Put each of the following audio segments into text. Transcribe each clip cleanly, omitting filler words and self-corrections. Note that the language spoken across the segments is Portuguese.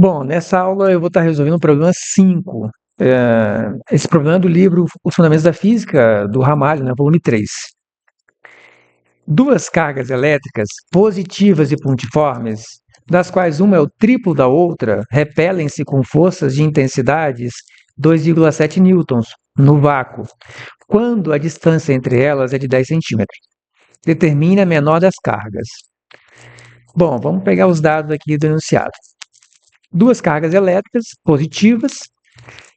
Bom, nessa aula eu vou estar resolvendo o problema 5. Esse problema é do livro Os Fundamentos da Física, do Ramalho, né, volume 3. Duas cargas elétricas positivas e pontiformes, das quais uma é o triplo da outra, repelem-se com forças de intensidades 2,7 newtons no vácuo, quando a distância entre elas é de 10 centímetros. Determine a menor das cargas. Bom, vamos pegar os dados aqui do enunciado. Duas cargas elétricas positivas.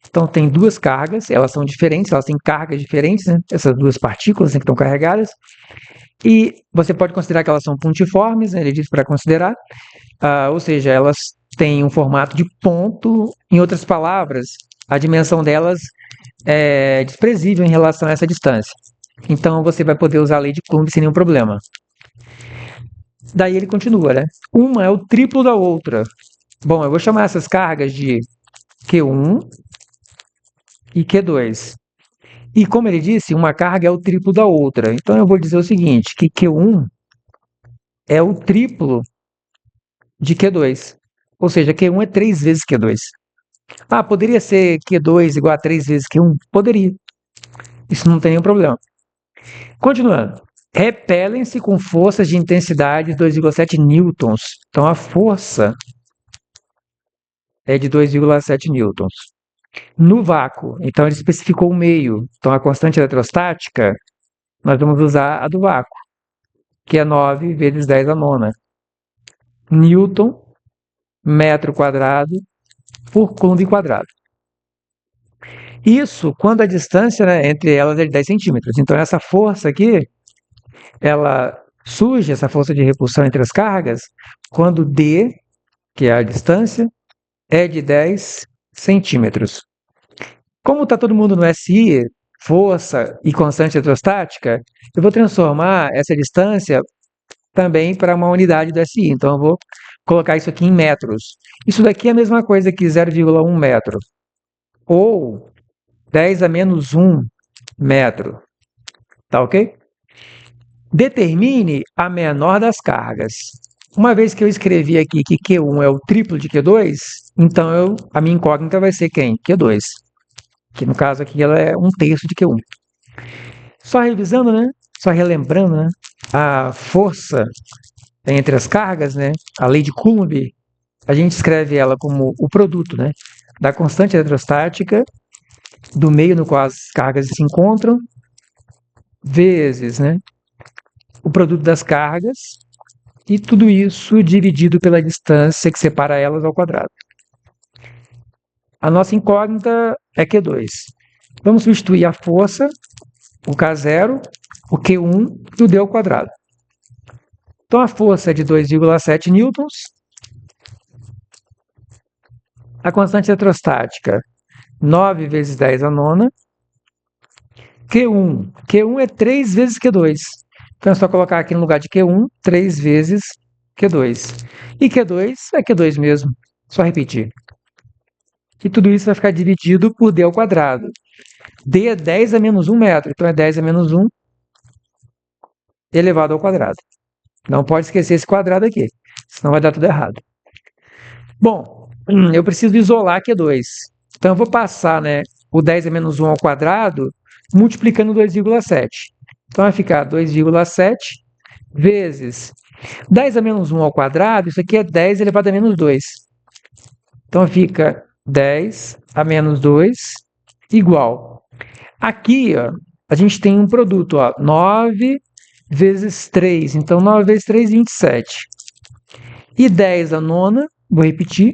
Então, tem duas cargas, elas são diferentes, elas têm cargas diferentes, né? Essas duas partículas que estão carregadas. E você pode considerar que elas são pontiformes, né? Ele diz para considerar, ou seja, elas têm um formato de ponto. Em outras palavras, a dimensão delas é desprezível em relação a essa distância. Então, você vai poder usar a lei de Coulomb sem nenhum problema. Daí ele continua, né? Uma é o triplo da outra. Bom, eu vou chamar essas cargas de Q1 e Q2. E como ele disse, uma carga é o triplo da outra. Então eu vou dizer o seguinte, que Q1 é o triplo de Q2. Ou seja, Q1 é 3 vezes Q2. Poderia ser Q2 igual a 3 vezes Q1? Poderia. Isso não tem nenhum problema. Continuando. Repelem-se com forças de intensidade 2,7 newtons. Então a força é de 2,7 newtons. No vácuo, então ele especificou o meio. Então a constante eletrostática, nós vamos usar a do vácuo, que é 9 vezes 10 a nona. Newton, metro quadrado, por Coulomb quadrado. Isso quando a distância, né, entre elas é de 10 centímetros. Então essa força aqui, ela surge, essa força de repulsão entre as cargas, quando D, que é a distância, é de 10 centímetros. Como está todo mundo no SI, força e constante eletrostática, eu vou transformar essa distância também para uma unidade do SI. Então eu vou colocar isso aqui em metros. Isso daqui é a mesma coisa que 0,1 metro. Ou 10 a menos 1 metro. Tá ok? Determine a menor das cargas. Uma vez que eu escrevi aqui que Q1 é o triplo de Q2, então a minha incógnita vai ser quem? Q2. Que no caso aqui ela é 1/3 de Q1. Só revisando, né? Só relembrando, né? A força entre as cargas, né? A lei de Coulomb, a gente escreve ela como o produto, né? Da constante eletrostática do meio no qual as cargas se encontram, vezes, né? O produto das cargas, e tudo isso dividido pela distância que separa elas ao quadrado. A nossa incógnita é Q2. Vamos substituir a força, o K0, o Q1 e o D ao quadrado. Então a força é de 2,7 newtons. A constante eletrostática, 9 vezes 10 a nona. Q1 é 3 vezes Q2. Então é só colocar aqui no lugar de Q1, 3 vezes Q2. E Q2 é Q2 mesmo. Só repetir. E tudo isso vai ficar dividido por D ao quadrado. D é 10 a menos 1 metro. Então é 10 a menos 1 elevado ao quadrado. Não pode esquecer esse quadrado aqui, senão vai dar tudo errado. Bom, eu preciso isolar Q2. Então eu vou passar, né, o 10 a menos 1 ao quadrado multiplicando 2,7. Então vai ficar 2,7 vezes 10 a menos 1 ao quadrado, isso aqui é 10 elevado a menos 2. Então fica 10 a menos 2 igual. Aqui, ó, a gente tem um produto, ó, 9 vezes 3. Então 9 vezes 3, 27. E 10 a nona, vou repetir.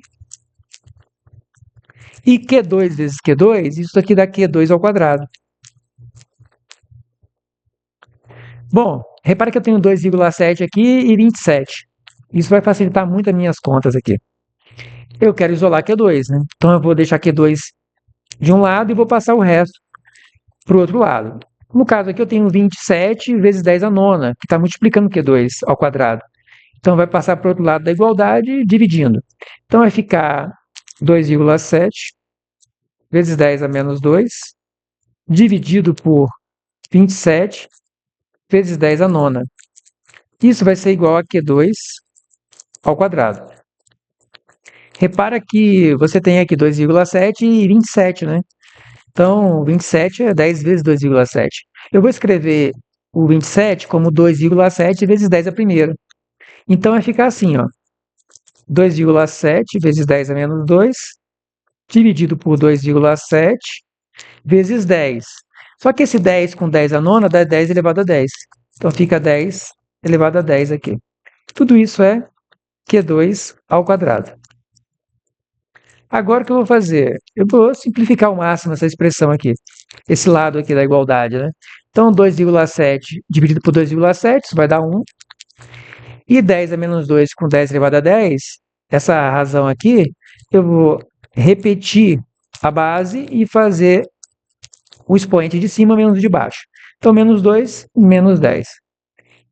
E Q2 vezes Q2, isso aqui dá Q2 ao quadrado. Bom, repara que eu tenho 2,7 aqui e 27. Isso vai facilitar muito as minhas contas aqui. Eu quero isolar Q2, né? Então eu vou deixar Q2 de um lado e vou passar o resto para o outro lado. No caso aqui eu tenho 27 vezes 10 a nona, que está multiplicando Q2 ao quadrado. Então vai passar para o outro lado da igualdade, dividindo. Então vai ficar 2,7 vezes 10 a menos 2, dividido por 27 vezes 10 a nona. Isso vai ser igual a Q2 ao quadrado. Repara que você tem aqui 2,7 e 27, né? Então, 27 é 10 vezes 2,7. Eu vou escrever o 27 como 2,7 vezes 10 a primeira. Então, vai ficar assim, ó. 2,7 vezes 10 a menos 2, dividido por 2,7 vezes 10. Só que esse 10 com 10 a nona dá 10 elevado a 10. Então, fica 10 elevado a 10 aqui. Tudo isso é Q2 ao quadrado. Agora o que eu vou fazer? Eu vou simplificar ao máximo essa expressão aqui. Esse lado aqui da igualdade, né? Então, 2,7 dividido por 2,7, isso vai dar 1. E 10 a menos 2 com 10 elevado a 10, essa razão aqui, eu vou repetir a base e fazer o expoente de cima menos o de baixo. Então, menos 2, menos 10.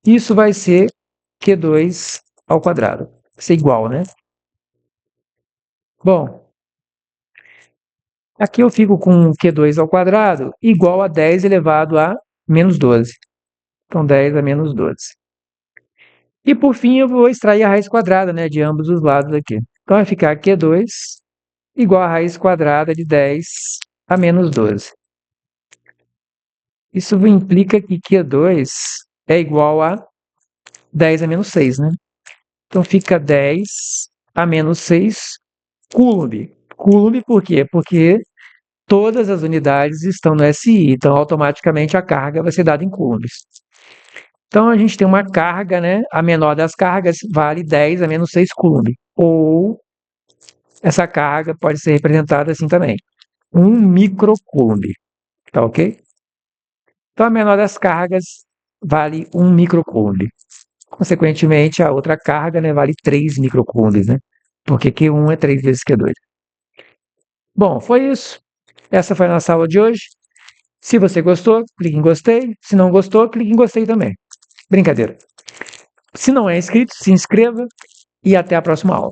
Isso vai ser Q2 ao quadrado. Vai ser igual, né? Bom, aqui eu fico com Q2 ao quadrado igual a 10 elevado a menos 12. Então, 10 a menos 12. E, por fim, eu vou extrair a raiz quadrada, né, de ambos os lados aqui. Então, vai ficar Q2 igual a raiz quadrada de 10 a menos 12. Isso implica que Q2 é igual a 10 a menos 6, né? Então, fica 10 a menos 6 Coulomb. Coulomb por quê? Porque todas as unidades estão no SI, então automaticamente a carga vai ser dada em coulombs. Então a gente tem uma carga, né? A menor das cargas vale 10 a menos 6 coulomb. Ou essa carga pode ser representada assim também. 1 microcoulomb. Tá ok? Então a menor das cargas vale 1 microcoulomb. Consequentemente, a outra carga, né, vale 3 microcoulombs, né? Porque Q1 é 3 vezes Q2. Bom, foi isso. Essa foi a nossa aula de hoje. Se você gostou, clique em gostei. Se não gostou, clique em gostei também. Brincadeira. Se não é inscrito, se inscreva e até a próxima aula.